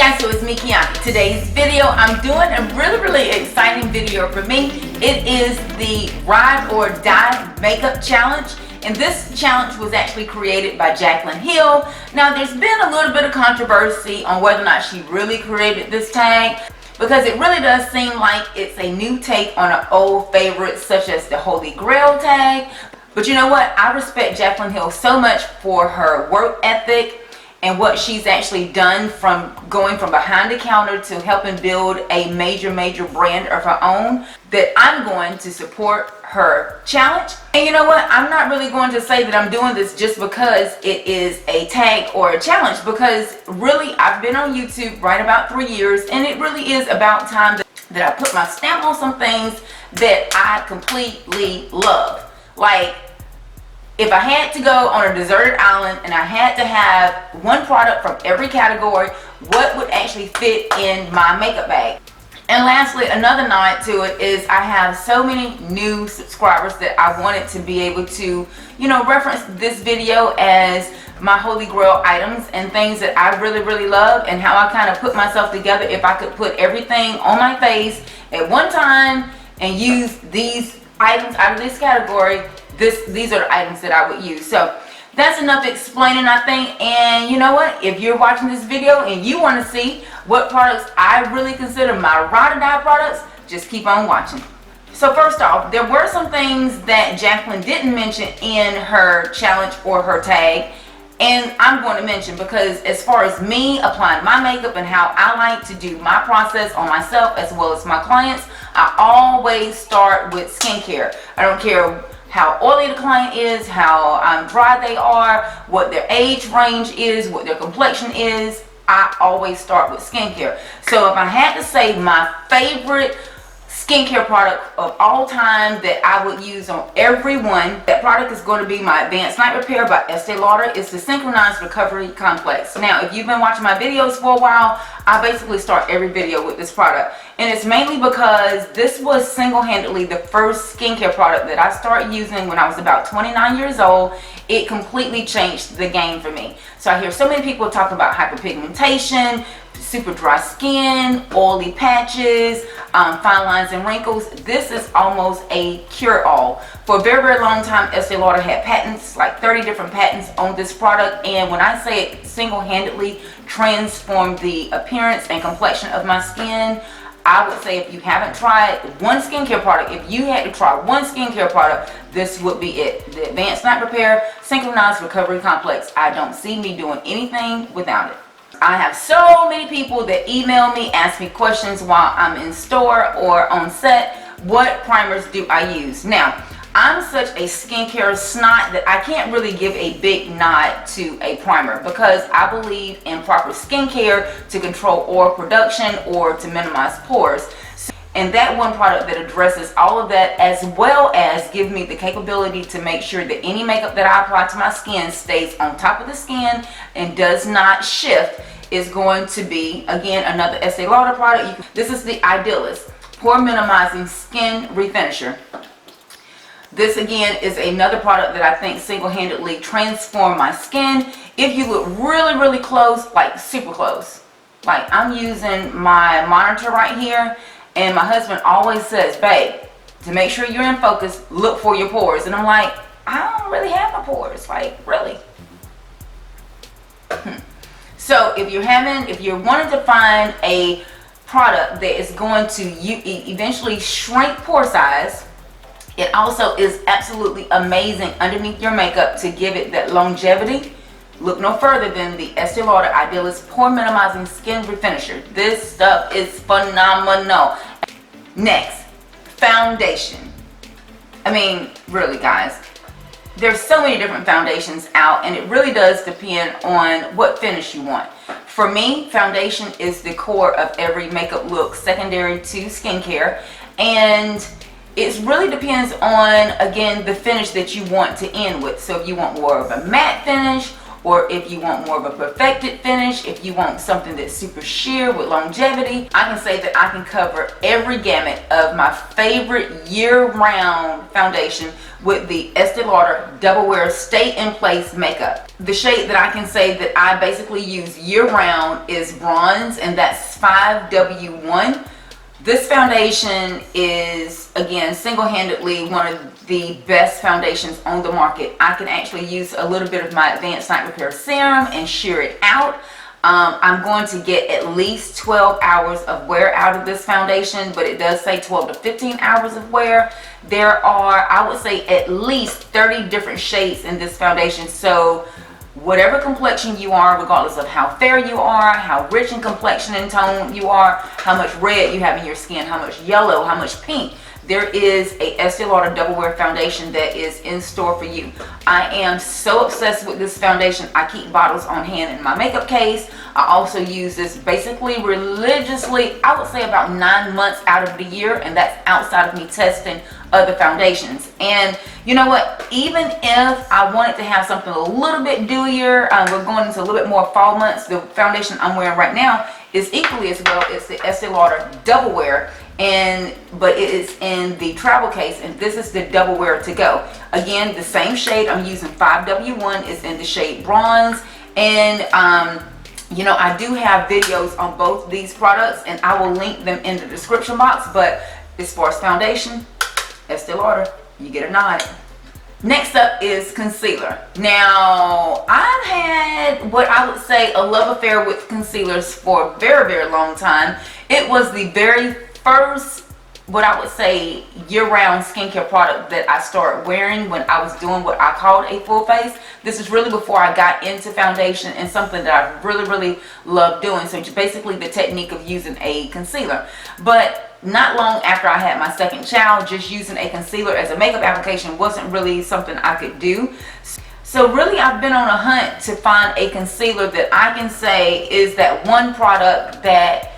guys, so it's me, Kiani. Today's video, I'm doing a really exciting video for me. It is the Ride or Die Makeup Challenge. And this challenge was actually created by Jaclyn Hill. Now, there's been a little bit of controversy on whether or not she really created this tag, because it really does seem like it's a new take on an old favorite such as the Holy Grail tag. But you know what? I respect Jaclyn Hill so much for her work ethic and what she's actually done, from going from behind the counter to helping build a major brand of her own, that I'm going to support her challenge. And you know what? I'm not really going to say that I'm doing this just because it is a tag or a challenge, because really I've been on YouTube right about 3 years, and it really is about time that I put my stamp on some things that I completely love. Like, if I had to go on a deserted island and I had to have one product from every category, what would actually fit in my makeup bag? And lastly, another nod to it is I have so many new subscribers that I wanted to be able to, you know, reference this video as my Holy Grail items and things that I really love, and how I kind of put myself together if I could put everything on my face at one time and use these items out of this category. These are the items that I would use. So that's enough explaining, I think. And you know what? If you're watching this video and you want to see what products I really consider my ride or die products, just keep on watching. So first off, there were some things that Jaclyn didn't mention in her challenge or her tag, and I'm going to mention, because as far as me applying my makeup and how I like to do my process on myself as well as my clients, I always start with skincare. I don't care how oily the client is, how dry they are, what their age range is, what their complexion is. I always start with skincare. So if I had to say my favorite skincare product of all time that I would use on everyone, that product is going to be my Advanced Night Repair by Estee Lauder. It's the Synchronized Recovery Complex. Now, if you've been watching my videos for a while, I basically start every video with this product. And it's mainly because this was single-handedly the first skincare product that I started using when I was about 29 years old. It completely changed the game for me. So I hear so many people talking about hyperpigmentation, super dry skin, oily patches, fine lines and wrinkles. This is almost a cure-all. For a very long time, Estee Lauder had patents, like 30 different patents on this product. And when I say it single-handedly transformed the appearance and complexion of my skin, I would say if you haven't tried one skincare product, if you had to try one skincare product, this would be it. The Advanced Night Repair Synchronized Recovery Complex. I don't see me doing anything without it. I have so many people that email me, ask me questions while I'm in store or on set. What primers do I use? Now, I'm such a skincare snot that I can't really give a big nod to a primer, because I believe in proper skincare to control oil production or to minimize pores. And that one product that addresses all of that, as well as give me the capability to make sure that any makeup that I apply to my skin stays on top of the skin and does not shift, is going to be, again, another Estee Lauder product. This is the Idealist Pore Minimizing Skin Refinisher. This again is another product that I think single-handedly transformed my skin. If you look really close, like super close, like I'm using my monitor right here, and my husband always says, babe, to make sure you're in focus, look for your pores. And I'm like, I don't really have my pores, like, really. So if you're wanting to find a product that is going to eventually shrink pore size, it also is absolutely amazing underneath your makeup to give it that longevity. Look no further than the Estee Lauder Idealist Pore Minimizing Skin Refinisher. This stuff is phenomenal. Next, foundation. I mean, really guys, there's so many different foundations out, and it really does depend on what finish you want. For me, foundation is the core of every makeup look, secondary to skincare, and it really depends on, again, the finish that you want to end with. So if you want more of a matte finish, or if you want more of a perfected finish, if you want something that's super sheer with longevity, I can say that I can cover every gamut of my favorite year-round foundation with the Estee Lauder Double Wear Stay in Place Makeup. The shade that I can say that I basically use year-round is bronze, and that's 5W1. This foundation is, again, single-handedly one of the best foundations on the market. I can actually use a little bit of my Advanced Night Repair Serum and sheer it out. I'm going to get at least 12 hours of wear out of this foundation, but it does say 12 to 15 hours of wear. There are, I would say, at least 30 different shades in this foundation. So whatever complexion you are, regardless of how fair you are, how rich in complexion and tone you are, how much red you have in your skin, how much yellow, how much pink, there is a Estee Lauder Double Wear foundation that is in store for you. I am so obsessed with this foundation. I keep bottles on hand in my makeup case. I also use this basically religiously, I would say about 9 months out of the year, and that's outside of me testing other foundations. And you know what, even if I wanted to have something a little bit dewier, we're going into a little bit more fall months, the foundation I'm wearing right now is equally as well. It's the Estee Lauder Double Wear, but it is in the travel case, and this is the Double Wear to go. Again, the same shade I'm using, 5W1, is in the shade bronze. And you know, I do have videos on both these products, and I will link them in the description box. But as far as foundation, Estee Lauder, you get a nod. Next up is concealer. Now, I've had what I would say a love affair with concealers for a very, very long time. It was the very first, what I would say, year-round skincare product that I started wearing when I was doing what I called a full face. This is really before I got into foundation, and something that I really, really love doing. So it's basically the technique of using a concealer. But not long after I had my second child, just using a concealer as a makeup application wasn't really something I could do. So really, I've been on a hunt to find a concealer that I can say is that one product that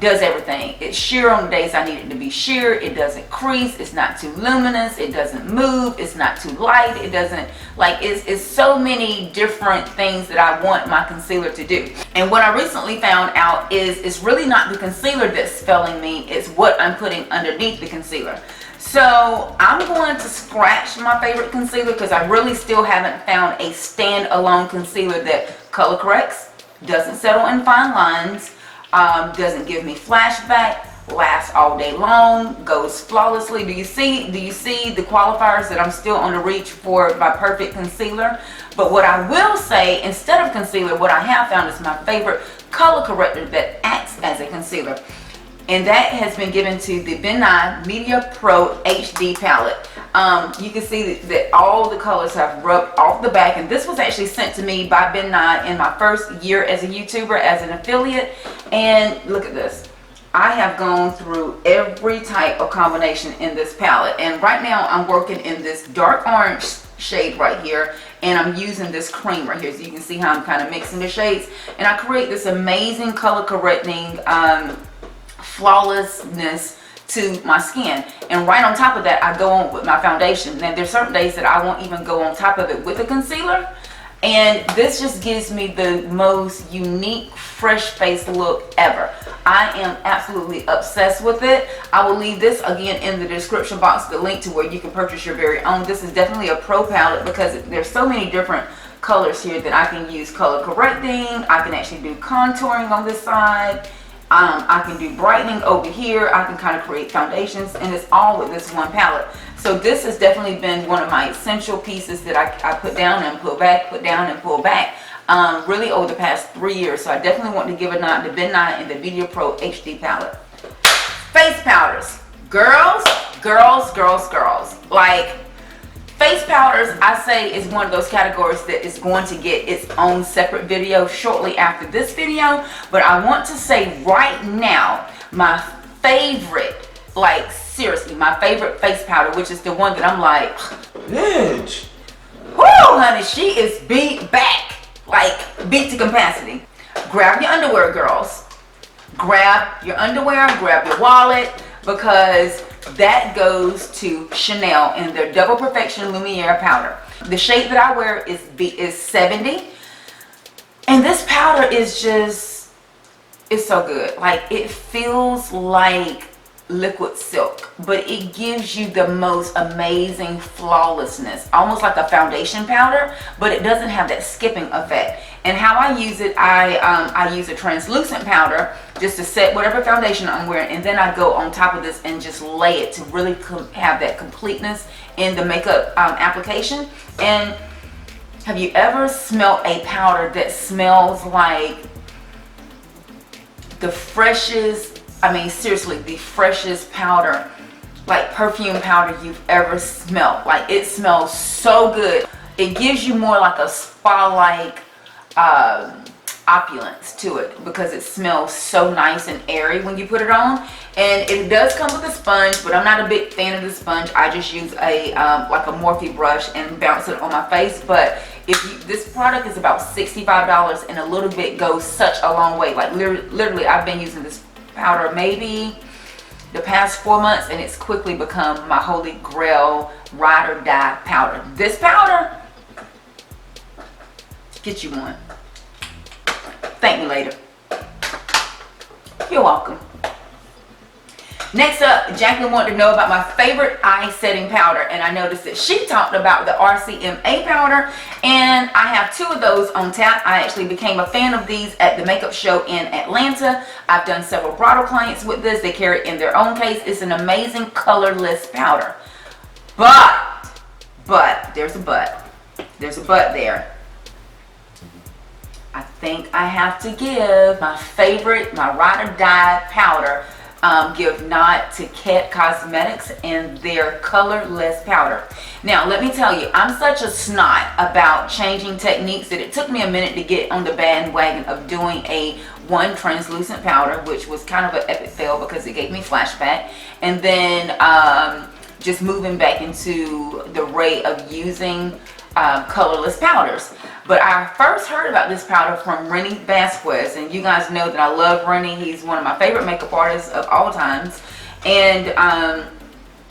does everything. It's sheer on the days I need it to be sheer. It doesn't crease. It's not too luminous. It doesn't move. It's not too light. It doesn't, like, it's so many different things that I want my concealer to do. And what I recently found out is it's really not the concealer that's failing me. It's what I'm putting underneath the concealer. So I'm going to scratch my favorite concealer because I really still haven't found a standalone concealer that color corrects, doesn't settle in fine lines, doesn't give me flashback, lasts all day long, goes flawlessly. Do you see the qualifiers that I'm still on the reach for my perfect concealer? But what I will say, instead of concealer, what I have found is my favorite color corrector that acts as a concealer. And that has been given to the BenNye Media Pro HD palette. You can see that all the colors have rubbed off the back, and this was actually sent to me by BenNye in my first year as a YouTuber, as an affiliate. And look at this. I have gone through every type of combination in this palette, and right now I'm working in this dark orange shade right here, and I'm using this cream right here, so you can see how I'm kind of mixing the shades, and I create this amazing color correcting flawlessness to my skin. And right on top of that, I go on with my foundation. Now there's certain days that I won't even go on top of it with a concealer, and this just gives me the most unique fresh face look ever. I am absolutely obsessed with it. I will leave this again in the description box, the link to where you can purchase your very own. This is definitely a pro palette because there's so many different colors here that I can use color correcting. I can actually do contouring on this side. I can do brightening over here. I can kind of create foundations, and it's all with this one palette. So this has definitely been one of my essential pieces that I put down and pull back, put down and pull back, really over the past 3 years. So I definitely want to give a nod to BenNye and the Media Pro HD palette. Face powders. Girls, girls, girls, girls. Like, face powders, I say, is one of those categories that is going to get its own separate video shortly after this video. But I want to say right now, my favorite, like seriously, my favorite face powder, which is the one that I'm like, bitch, whoo, honey, she is beat back, like beat to capacity. Grab your underwear, girls. Grab your underwear, grab your wallet, because that goes to Chanel in their Double Perfection Lumiere powder. The shade that I wear is 70. And this powder is just, it's so good. Like, it feels like liquid silk, but it gives you the most amazing flawlessness, almost like a foundation powder, but it doesn't have that skipping effect. And how I use it, I use a translucent powder just to set whatever foundation I'm wearing, and then I go on top of this and just lay it to really have that completeness in the makeup application. And have you ever smelled a powder that smells like the freshest, I mean seriously, the freshest powder, like perfume powder you've ever smelled? Like, it smells so good. It gives you more like a spa-like opulence to it because it smells so nice and airy when you put it on. And it does come with a sponge, but I'm not a big fan of the sponge. I just use a like a Morphe brush and bounce it on my face. But if you, this product is about $65, and a little bit goes such a long way. Like, literally I've been using this powder maybe the past 4 months, and it's quickly become my holy grail ride or die powder. This powder, get you one. Thank me later. You're welcome. Next up, Jaclyn wanted to know about my favorite eye setting powder, and I noticed that she talked about the RCMA powder, and I have 2 of those on tap. I actually became a fan of these at the makeup show in Atlanta. I've done several bridal clients with this. They carry it in their own case. It's an amazing colorless powder. But, there's a but. There's a but there. I think I have to give my favorite, my ride or die powder, give nod to Kett Cosmetics and their colorless powder. Now, let me tell you, I'm such a snot about changing techniques that it took me a minute to get on the bandwagon of doing a one translucent powder, which was kind of an epic fail because it gave me flashback, and then just moving back into the ray of using colorless powders. But I first heard about this powder from Rennie Vasquez, and you guys know that I love Rennie. He's one of my favorite makeup artists of all times, and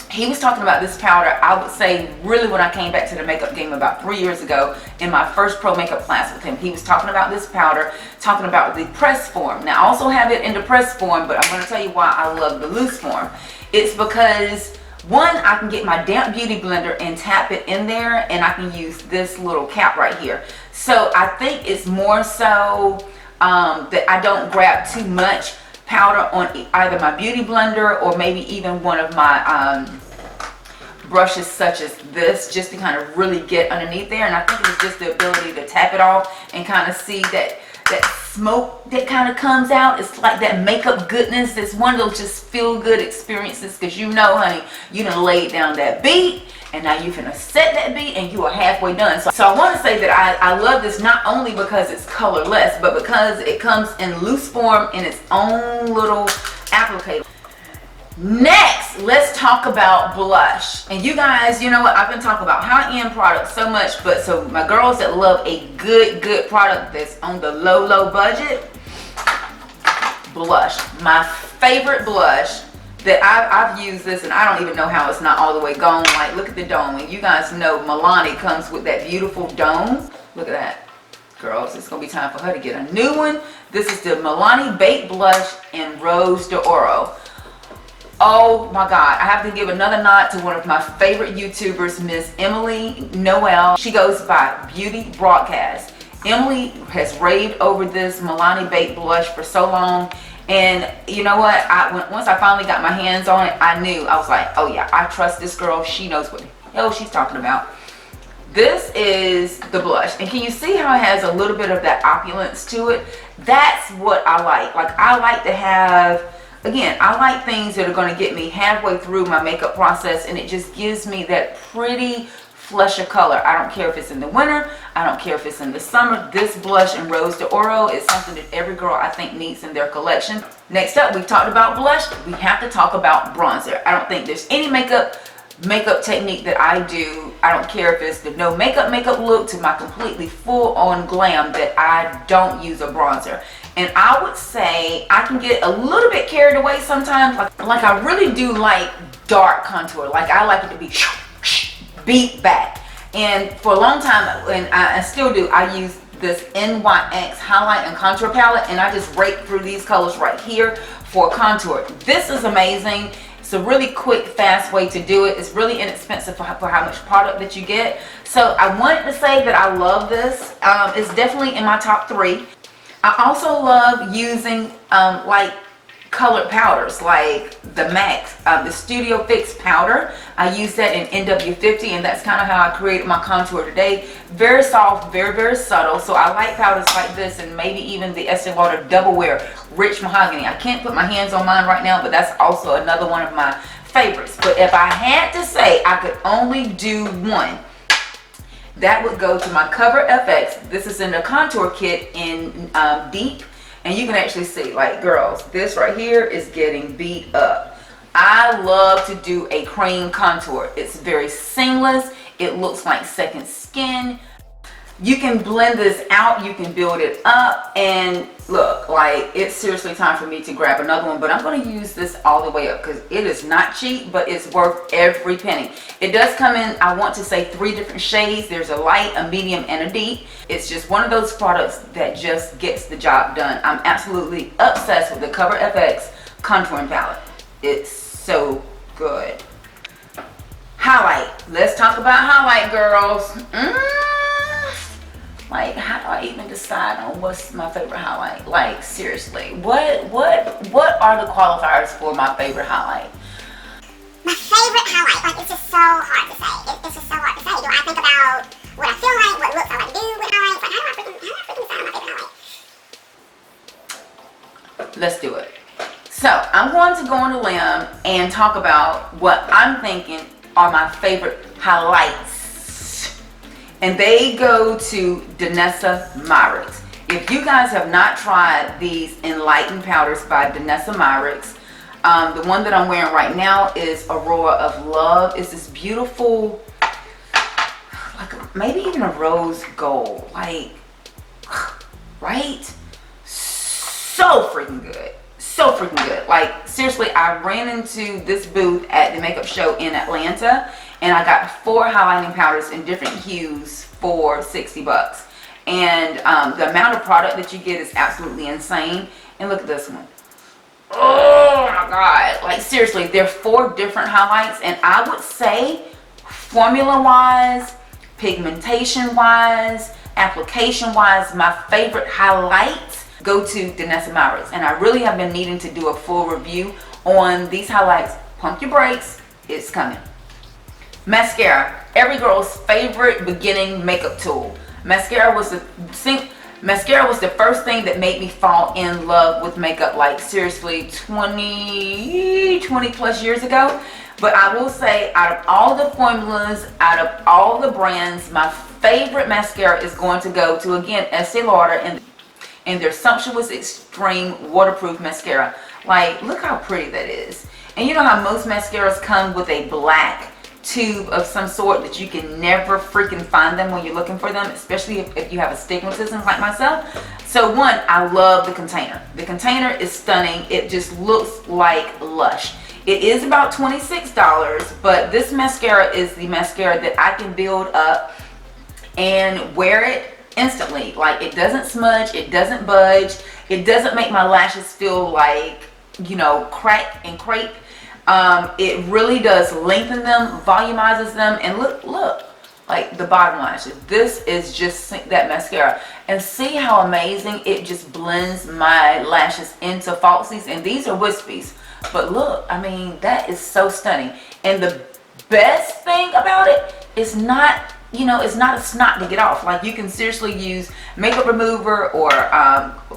he was talking about this powder, I would say really when I came back to the makeup game about 3 years ago in my first pro makeup class with him. He was talking about this powder, talking about the press form. Now, I also have it in the press form, but I'm going to tell you why I love the loose form. It's because, one, I can get my damp beauty blender and tap it in there, and I can use this little cap right here. So I think it's more so that I don't grab too much powder on either my beauty blender or maybe even one of my brushes such as this, just to kind of really get underneath there. And I think it's just the ability to tap it off and kind of see that smoke that kind of comes out. It's like that makeup goodness. It's one of those just feel good experiences, because you know, honey, you done laid down that beat, and now you finna set that beat, and you are halfway done. So I want to say that I love this not only because it's colorless, but because it comes in loose form in its own little applicator. Next, let's talk about blush. And you guys, you know what, I've been talking about high-end products so much, but so my girls that love a good product that's on the low budget, blush. My favorite blush that I've used this, and I don't even know how it's not all the way gone. Like, look at the dome, and you guys know Milani comes with that beautiful dome. Look at that, girls. It's gonna be time for her to get a new one. This is the Milani Baked Blush in Rose d'Oro. Oh my God, I have to give another nod to one of my favorite YouTubers, Miss Emily Noel. She goes by Beauty Broadcast. Emily has raved over this Milani Baked Blush for so long. And you know what? Once I finally got my hands on it, I knew. I was like, oh yeah, I trust this girl. She knows what the hell she's talking about. This is the blush. And can you see how it has a little bit of that opulence to it? That's what I like. Like, I like to have... Again, I like things that are going to get me halfway through my makeup process, and it just gives me that pretty flush of color. I don't care if it's in the winter. I don't care if it's in the summer. This blush in Rose d'Oro is something that every girl, I think, needs in their collection. Next up, we've talked about blush. We have to talk about bronzer. I don't think there's any makeup technique that I do. I don't care if it's the no makeup look to my completely full on glam, that I don't use a bronzer. And I would say I can get a little bit carried away sometimes. Like I really do like dark contour. Like, I like it to be beat back. And for a long time, and I still do, I use this NYX highlight and contour palette, and I just rake through these colors right here for contour. This is amazing. It's a really quick, fast way to do it. It's really inexpensive for how much product that you get. So I wanted to say that I love this. It's definitely in my top 3. I also love using like colored powders, like the MAC, the Studio Fix powder. I use that in NW50, and that's kind of how I created my contour today. Very soft, very, very subtle. So I like powders like this, and maybe even the Estee Lauder Double Wear Rich Mahogany. I can't put my hands on mine right now, but that's also another one of my favorites. But if I had to say I could only do one, that would go to my Cover FX. This is in the contour kit in Deep. And you can actually see, like, girls, this right here is getting beat up. I love to do a cream contour. It's very seamless. It looks like second skin. You can blend this out, you can build it up, and look, like, it's seriously time for me to grab another one, but I'm going to use this all the way up because it is not cheap, but it's worth every penny. It does come in, I want to say, 3 different shades. There's a light, a medium, and a deep. It's just one of those products that just gets the job done. I'm absolutely obsessed with the Cover FX contouring palette. It's so good. Highlight. Let's talk about highlight, girls. Like, how do I even decide on what's my favorite highlight? Like, seriously, what are the qualifiers for my favorite highlight? My favorite highlight, like, it's just so hard to say. It's just so hard to say. Do I think about what I feel like, what looks I like to do with highlights? Like, how do I freaking decide on my favorite highlight? Let's do it. So, I'm going to go on a limb and talk about what I'm thinking are my favorite highlights. And they go to Danessa Myricks. If you guys have not tried these Enlightened powders by Danessa Myricks, the one that I'm wearing right now is Aurora of Love. It's this beautiful, like maybe even a rose gold, like, right? So freaking good. So freaking good. Like, seriously, I ran into this booth at the makeup show in Atlanta, and I got 4 highlighting powders in different hues for 60 bucks. And the amount of product that you get is absolutely insane. And look at this one. Oh my God. Like, seriously, there are 4 different highlights. And I would say, formula-wise, pigmentation-wise, application-wise, my favorite highlights go to Danessa Myricks. And I really have been needing to do a full review on these highlights. Pump your brakes. It's coming. Mascara, every girl's favorite beginning makeup tool. Mascara was the first thing that made me fall in love with makeup, like, seriously, 20 plus years ago. But I will say, out of all the formulas, out of all the brands, my favorite mascara is going to go to, again, Estee Lauder and their Sumptuous Extreme Waterproof Mascara. Like, look how pretty that is. And you know how most mascaras come with a black tube of some sort that you can never freaking find them when you're looking for them, especially if you have astigmatism like myself. So one, I love the container. The container is stunning. It just looks like Lush. It is about $26, but this mascara is the mascara that I can build up and wear it instantly. Like, it doesn't smudge, it doesn't budge, it doesn't make my lashes feel like, you know, crack and crepe. It really does lengthen them, volumizes them, and look, like the bottom lashes. This is just that mascara. And see how amazing it just blends my lashes into falsies. And these are wispies. But look, I mean, that is so stunning. And the best thing about it is not, you know, it's not a snot to get off. Like, you can seriously use makeup remover or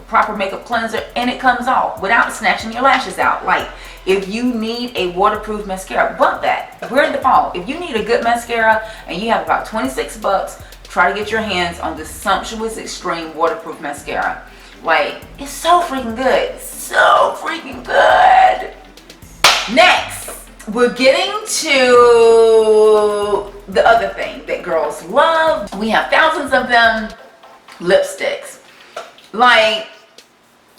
proper makeup cleanser and it comes off without snatching your lashes out. Like, if you need a waterproof mascara, bump that. We're in the fall. If you need a good mascara and you have about 26 bucks, try to get your hands on this Sumptuous Extreme Waterproof Mascara. Like, it's so freaking good. So freaking good. Next, we're getting to the other thing that girls love. We have thousands of them. Lipsticks. Like,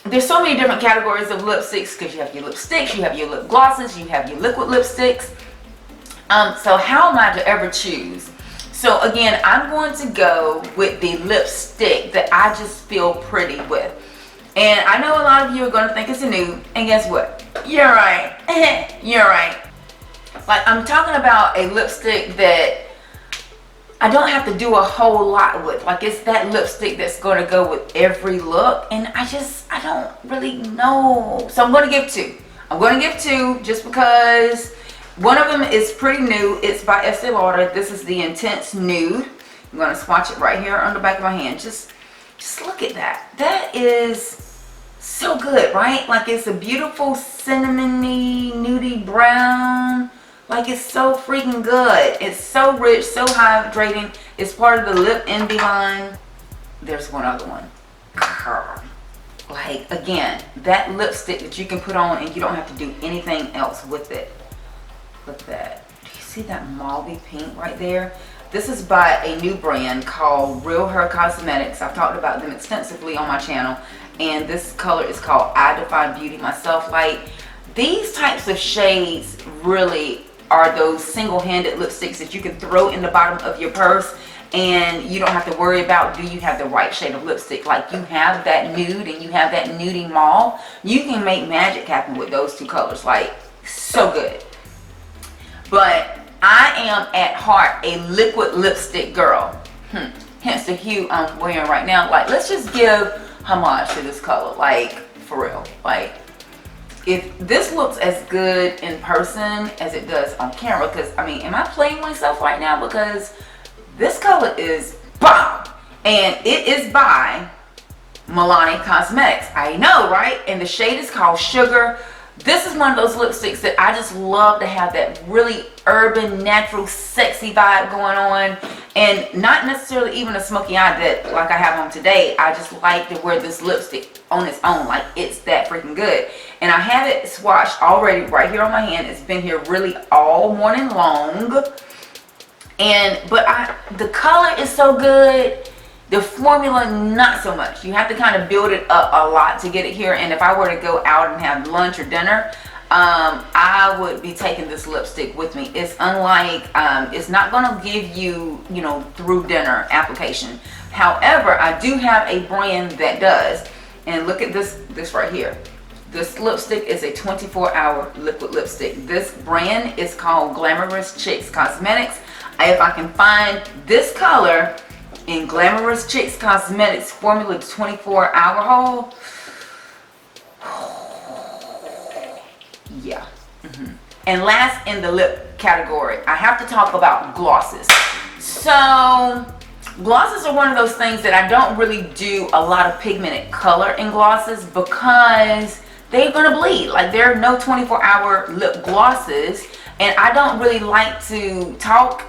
there's so many different categories of lipsticks, because you have your lipsticks, you have your lip glosses, you have your liquid lipsticks. So how am I to ever choose? So again, I'm going to go with the lipstick that I just feel pretty with. And I know a lot of you are going to think it's a nude, and guess what? You're right. You're right. Like, I'm talking about a lipstick that I don't have to do a whole lot with. Like, it's that lipstick that's going to go with every look, and I don't really know. So I'm going to give two. I'm going to give two just because one of them is pretty new. It's by Estee Lauder. This is the Intense Nude. I'm going to swatch it right here on the back of my hand. Just look at that. That is so good, right? Like, it's a beautiful cinnamony, nudie brown. Like, it's so freaking good. It's so rich, so hydrating. It's part of the Lip Envy line. There's one other one. Girl. Like, again, that lipstick that you can put on and you don't have to do anything else with it. Look at that. Do you see that mauvey pink right there? This is by a new brand called Real Her Cosmetics. I've talked about them extensively on my channel. And this color is called I Defy Beauty Myself. Like, these types of shades really are those single-handed lipsticks that you can throw in the bottom of your purse and you don't have to worry about, do you have the right shade of lipstick? Like, you have that nude and you have that nudie mauve. You can make magic happen with those two colors. Like, so good. But I am at heart a liquid lipstick girl. Hence the hue I'm wearing right now. Like, let's just give homage to this color. Like, for real. Like, if this looks as good in person as it does on camera, because I mean, am I playing myself right now? Because this color is bomb, and it is by Milani Cosmetics. I know, right? And the shade is called Sugar. This is one of those lipsticks that I just love to have that really urban, natural, sexy vibe going on, and not necessarily even a smoky eye that like I have on today. I just like to wear this lipstick on its own. Like, it's that freaking good. And I have it swatched already right here on my hand. It's been here really all morning long. But the color is so good. The formula, not so much. You have to kind of build it up a lot to get it here. And if I were to go out and have lunch or dinner, I would be taking this lipstick with me. It's unlike, it's not going to give you, you know, through dinner application. However, I do have a brand that does. And look at this right here. This lipstick is a 24-hour liquid lipstick. This brand is called Glamorous Chicks Cosmetics. If I can find this color in Glamorous Chicks Cosmetics Formula 24-hour hold. Yeah. And last in the lip category, I have to talk about glosses. So glosses are one of those things that I don't really do a lot of pigmented color in glosses because they're gonna bleed. Like, there are no 24-hour lip glosses, and I don't really like to talk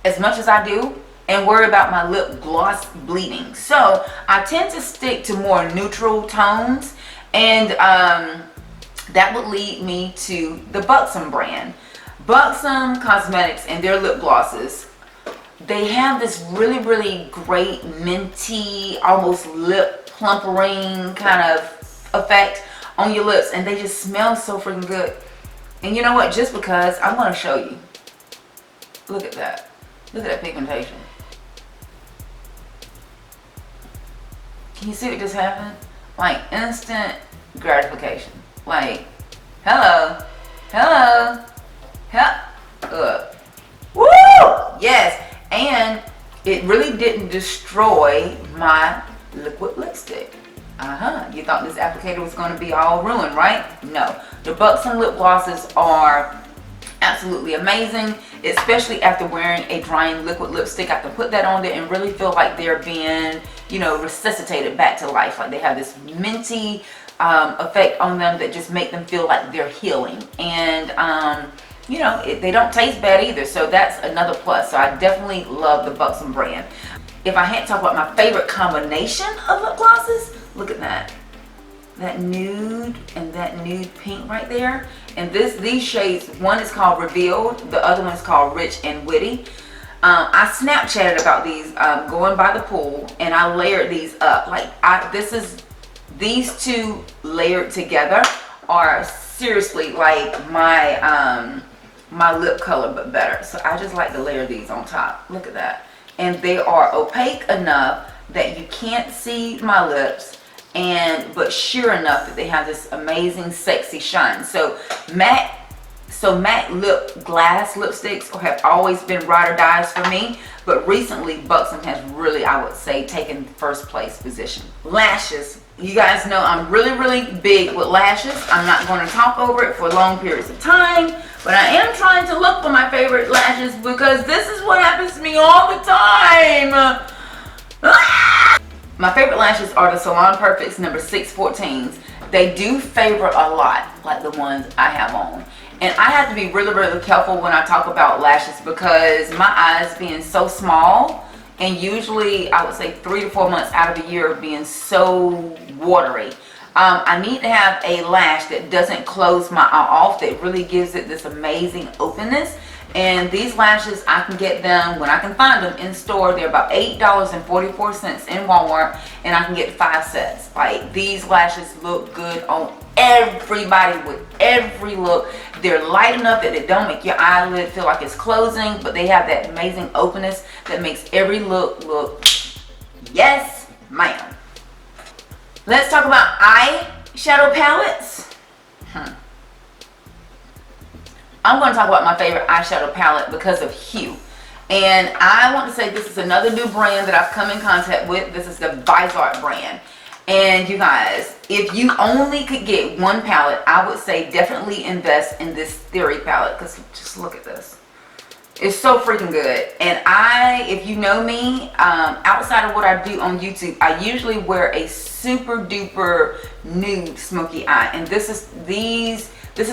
as much as I do and worry about my lip gloss bleeding. So I tend to stick to more neutral tones, and that would lead me to the Buxom brand. Buxom Cosmetics and their lip glosses, they have this really, really great minty, almost lip plumpering kind of effect on your lips, and they just smell so freaking good. And you know what? Just because, I'm going to show you. Look at that. Look at that pigmentation. Can you see what just happened? Like, instant gratification. Like, hello, hello, woo! Yes, and it really didn't destroy my liquid lipstick. You thought this applicator was going to be all ruined, right? No. The Buxom lip glosses are absolutely amazing, especially after wearing a drying liquid lipstick. I can put that on there and really feel like they're being, you know, resuscitated back to life. Like, they have this minty effect on them that just make them feel like they're healing. And you know, they don't taste bad either, so that's another plus. So I definitely love the Buxom brand. If I had to talk about my favorite combination of lip glosses, look at that. That nude and that nude pink right there. And these shades, one is called Revealed, the other one is called Rich and Witty. I Snapchatted about these going by the pool, and I layered these up. Like, these two layered together are seriously like my my lip color, but better. So I just like to layer these on top. Look at that. and they are opaque enough that you can't see my lips, but sheer enough that they have this amazing sexy shine. So matte lip glass lipsticks have always been ride or dies for me, but recently Buxom has really, I would say, taken first place position. Lashes. You guys know I'm really big with lashes. I'm not going to talk over it for long periods of time, but I am trying to look for my favorite lashes because this is what happens to me all the time. My favorite lashes are the Salon Perfects number 614s. They do favor a lot, like the ones I have on. And I have to be really careful when I talk about lashes because my eyes being so small, and usually I would say 3 to 4 months out of the year being so watery, I need to have a lash that doesn't close my eye off, that really gives it this amazing openness. And these lashes, I can get them when I can find them in store. They're about $8.44 in Walmart, and I can get 5 sets. Like, these lashes look good on everybody with every look. They're light enough that they don't make your eyelid feel like it's closing, but they have that amazing openness that makes every look yes ma'am. Let's talk about eyeshadow palettes. I'm going to talk about my favorite eyeshadow palette because of hue. And I want to say this is another new brand that I've come in contact with. This is the Vise brand. And you guys, if you only could get one palette, I would say definitely invest in this Theory palette, because just look at this. It's so freaking good. And if you know me, outside of what I do on YouTube, I usually wear a super duper nude smoky eye. And this is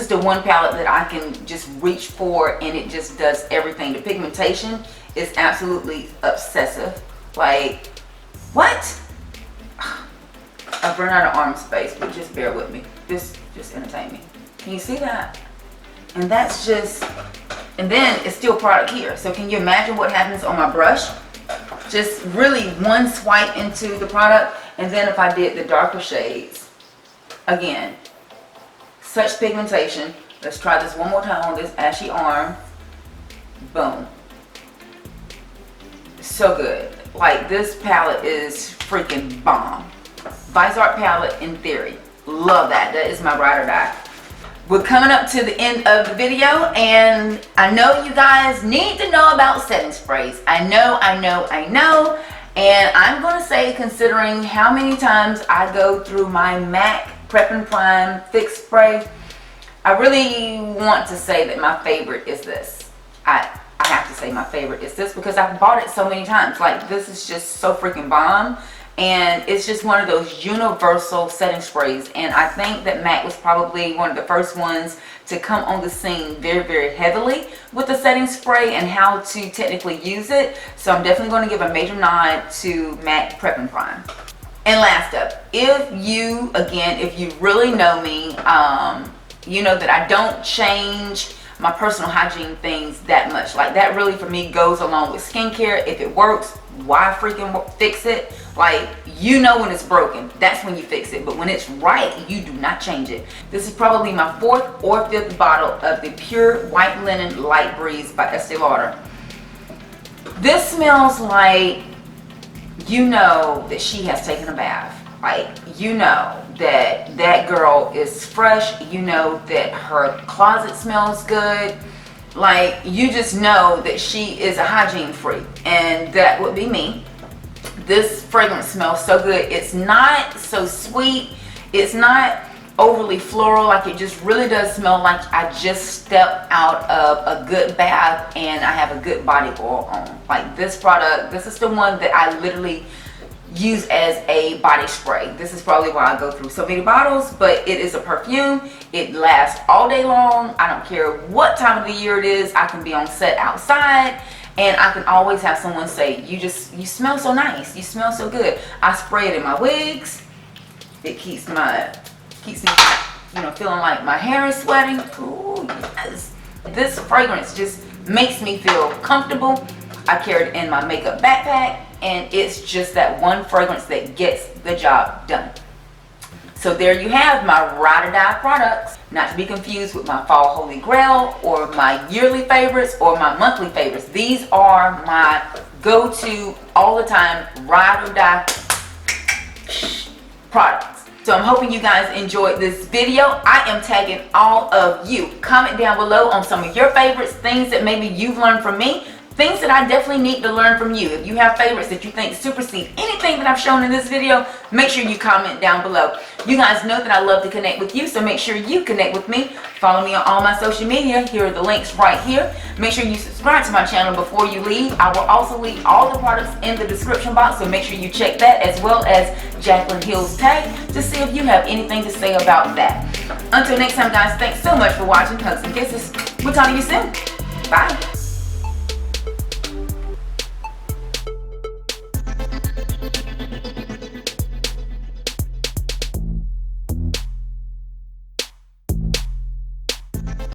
the one palette that I can just reach for, and it just does everything. The pigmentation is absolutely obsessive. Like, what? I've run out of arm space, but just bear with me. Just entertain me. Can you see that? And that's just, and then it's still product here. So can you imagine what happens on my brush? Just really one swipe into the product, and then if I did the darker shades, again, such pigmentation. Let's try this one more time on this ashy arm. Boom. So good. Like, this palette is freaking bomb. Vise palette in Theory. Love that. That is my ride or die. We're coming up to the end of the video, and I know you guys need to know about setting sprays. I know. And I'm going to say, considering how many times I go through my MAC Prep and Prime Fix Spray, I really want to say that my favorite is this. I have to say my favorite is this because I've bought it so many times. Like, this is just so freaking bomb. And it's just one of those universal setting sprays. And I think that MAC was probably one of the first ones to come on the scene very heavily with the setting spray and how to technically use it. So I'm definitely going to give a major nod to MAC Prep and Prime. And last up, if you really know me, you know that I don't change my personal hygiene things that much. Like, that really for me goes along with skincare. If it works, why freaking fix it? Like, you know when it's broken, that's when you fix it. But when it's right, you do not change it. This is probably my 4th or 5th bottle of the Pure White Linen Light Breeze by Estee Lauder. This smells like, you know that she has taken a bath. Like, you know that that girl is fresh. You know that her closet smells good. Like, you just know that she is a hygiene freak, and that would be me. This fragrance smells so good. It's not so sweet. It's not overly floral. Like, it just really does smell like I just stepped out of a good bath and I have a good body oil on. Like, this product, this is the one that I literally use as a body spray. This is probably why I go through so many bottles, but it is a perfume. It lasts all day long. I don't care what time of the year it is. I can be on set outside, and I can always have someone say, you smell so nice. You smell so good. I spray it in my wigs. It keeps me, feeling like my hair is sweating. Ooh, yes. This fragrance just makes me feel comfortable. I carry it in my makeup backpack, and it's just that one fragrance that gets the job done. So there you have my ride or die products, not to be confused with my fall holy grail or my yearly favorites or my monthly favorites. These are my go-to, all the time, ride or die products. So I'm hoping you guys enjoyed this video. I am tagging all of you. Comment down below on some of your favorites, things that maybe you've learned from me, things that I definitely need to learn from you. If you have favorites that you think supersede anything that I've shown in this video, make sure you comment down below. You guys know that I love to connect with you, so make sure you connect with me. Follow me on all my social media. Here are the links right here. Make sure you subscribe to my channel before you leave. I will also leave all the products in the description box, so make sure you check that, as well as Jaclyn Hill's tag, to see if you have anything to say about that. Until next time, guys, thanks so much for watching. Hugs and kisses. We'll talk to you soon. Bye.